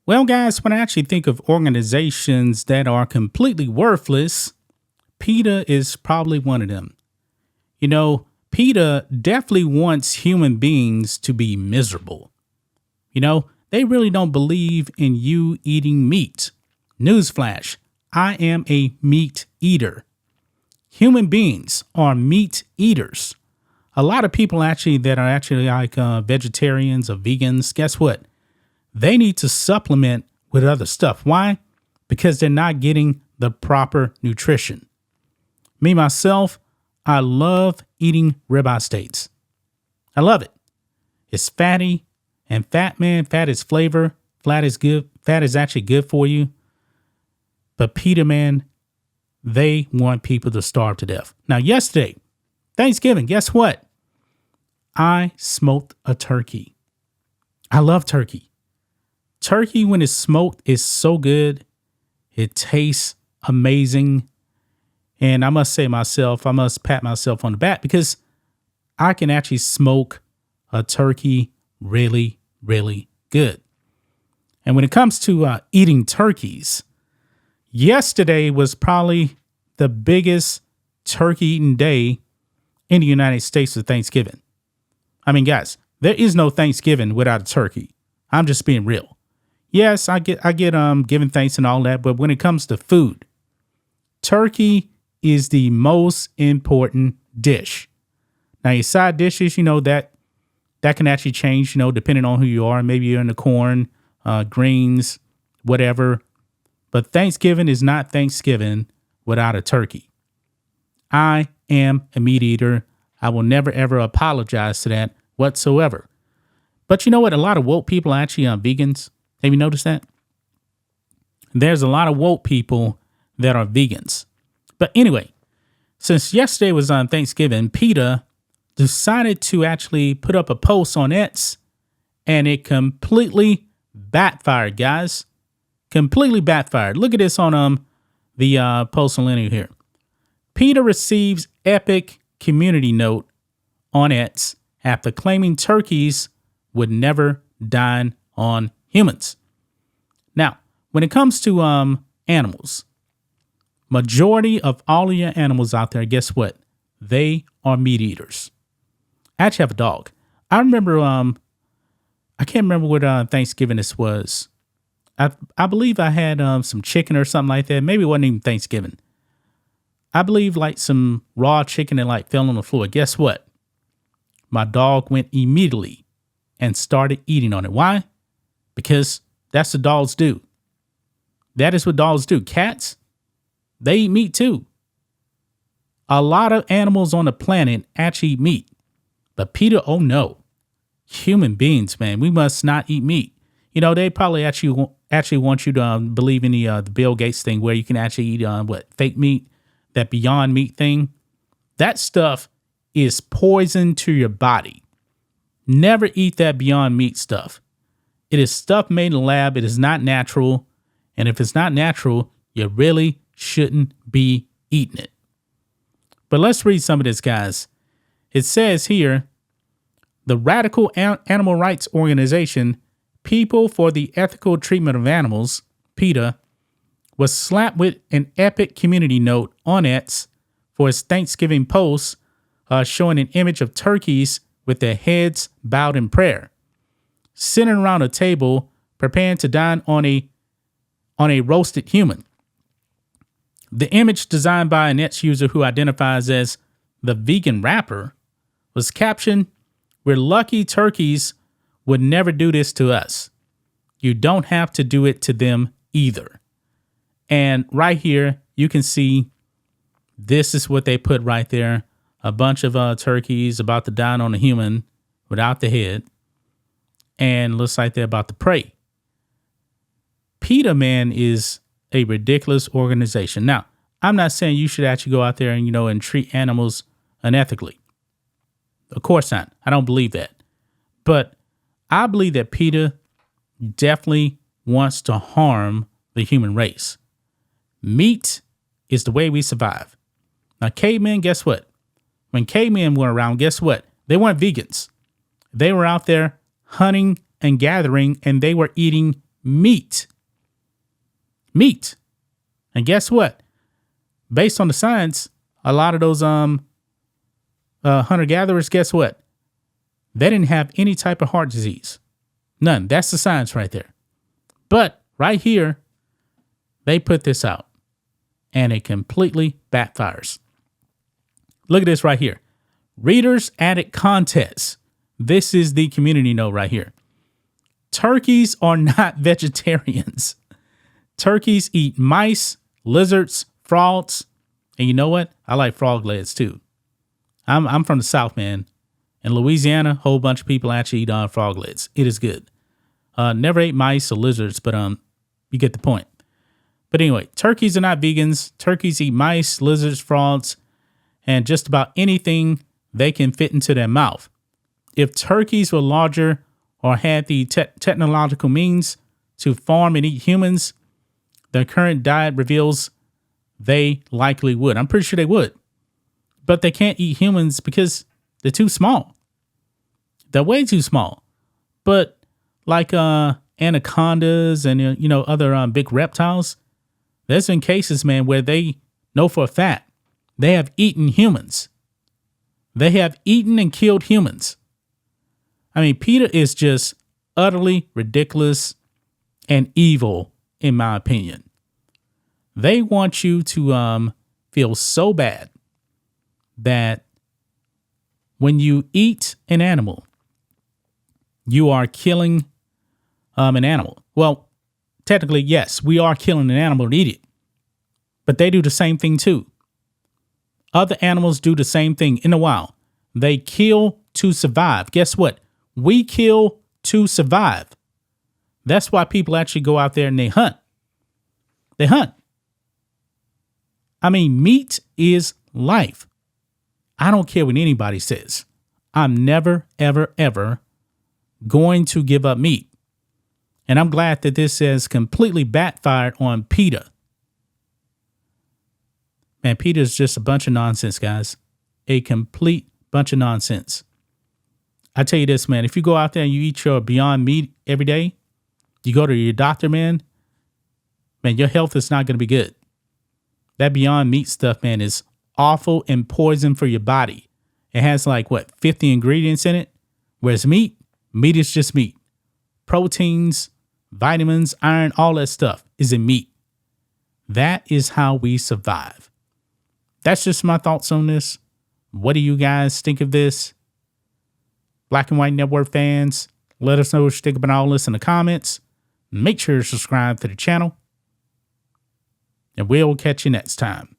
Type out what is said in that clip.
Well, guys, when I actually think of organizations that are completely worthless, PETA is probably one of them. PETA definitely wants human beings to be miserable. They really don't believe in you eating meat. Newsflash, I am a meat eater. Human beings are meat eaters. A lot of people actually that are actually like vegetarians or vegans, guess what? They need to supplement with other stuff. Why? Because they're not getting the proper nutrition. Me, myself, I love eating ribeye steaks. I love it. It's fatty and fat is flavor. Fat is good. Fat is actually good for you. But PETA, man, they want people to starve to death. Now, yesterday, Thanksgiving, guess what? I smoked a turkey. I love turkey. Turkey, when it's smoked, is so good. It tastes amazing. And I must say I must pat myself on the back because I can actually smoke a turkey really, really good. And when it comes to eating turkeys, yesterday was probably the biggest turkey eating day in the United States for Thanksgiving. I mean, guys, there is no Thanksgiving without a turkey. I'm just being real. Yes, I get giving thanks and all that, but when it comes to food, turkey is the most important dish. Now, your side dishes, that can actually change, depending on who you are. Maybe you're into corn, greens, whatever. But Thanksgiving is not Thanksgiving without a turkey. I am a meat eater. I will never, ever apologize to that whatsoever. But you know what? A lot of woke people are actually vegans. Have you noticed that? There's a lot of woke people that are vegans. But anyway, since yesterday was on Thanksgiving, PETA decided to actually put up a post on X, and it completely backfired, guys. Completely backfired. Look at this on the post on linear here. PETA receives epic community note on X after claiming turkeys would never dine on humans. Now, when it comes to animals, majority of all of your animals out there, guess what? They are meat eaters. I actually have a dog. I remember, I can't remember what Thanksgiving this was. I believe I had some chicken or something like that. Maybe it wasn't even Thanksgiving. I believe like some raw chicken that like fell on the floor. Guess what? My dog went immediately and started eating on it. Why? Because that's what dogs do. That is what dogs do. Cats, they eat meat too. A lot of animals on the planet actually eat meat. But PETA, oh no. Human beings, man, we must not eat meat. They probably actually want you to believe in the Bill Gates thing where you can actually eat fake meat, that Beyond Meat thing. That stuff is poison to your body. Never eat that Beyond Meat stuff. It is stuff made in the lab. It is not natural. And if it's not natural, you really shouldn't be eating it. But let's read some of this, guys. It says here, the radical animal rights organization, People for the Ethical Treatment of Animals, PETA, was slapped with an epic community note on X for its Thanksgiving post showing an image of turkeys with their heads bowed in prayer, sitting around a table preparing to dine on a roasted human. The image, designed by a X user who identifies as the vegan rapper, was captioned, "We're lucky turkeys would never do this to us. You don't have to do it to them either." And right here, you can see this is what they put right there. A bunch of turkeys about to dine on a human without the head. And looks like they're about to pray. PETA, man, is a ridiculous organization. Now, I'm not saying you should actually go out there and, and treat animals unethically. Of course not. I don't believe that. But I believe that PETA definitely wants to harm the human race. Meat is the way we survive. Now, cavemen, guess what? When cavemen were around, guess what? They weren't vegans. They were out there hunting and gathering, and they were eating meat. Meat. And guess what? Based on the science, a lot of those hunter-gatherers, guess what? They didn't have any type of heart disease. None. That's the science right there. But right here, they put this out, and it completely backfires. Look at this right here. Readers added contest. This is the community note right here. Turkeys are not vegetarians. Turkeys eat mice, lizards, frogs. And you know what? I like frog legs too. I'm from the South, man. In Louisiana, a whole bunch of people actually eat frog legs. It is good. Never ate mice or lizards, but you get the point. But anyway, turkeys are not vegans. Turkeys eat mice, lizards, frogs, and just about anything they can fit into their mouth. If turkeys were larger or had the technological means to farm and eat humans, their current diet reveals they likely would. I'm pretty sure they would. But they can't eat humans because they're too small. They're way too small. But like anacondas and other big reptiles, there's been cases, man, where they know for a fact they have eaten humans. They have eaten and killed humans. I mean, PETA is just utterly ridiculous and evil, in my opinion. They want you to feel so bad that when you eat an animal, you are killing an animal. Well, technically, yes, we are killing an animal to eat it. But they do the same thing too. Other animals do the same thing in the wild. They kill to survive. Guess what? We kill to survive. That's why people actually go out there and they hunt. They hunt. I mean, meat is life. I don't care what anybody says. I'm never, ever, ever going to give up meat. And I'm glad that this has completely backfired on PETA. Man, PETA is just a bunch of nonsense, guys. A complete bunch of nonsense. I tell you this, man, if you go out there and you eat your Beyond Meat every day, you go to your doctor, man, your health is not going to be good. That Beyond Meat stuff, man, is awful and poison for your body. It has 50 ingredients in it. Whereas meat is just meat. Proteins, vitamins, iron, all that stuff is in meat. That is how we survive. That's just my thoughts on this. What do you guys think of this? Black and White Network fans, let us know what you think about all this in the comments. Make sure to subscribe to the channel. And we'll catch you next time.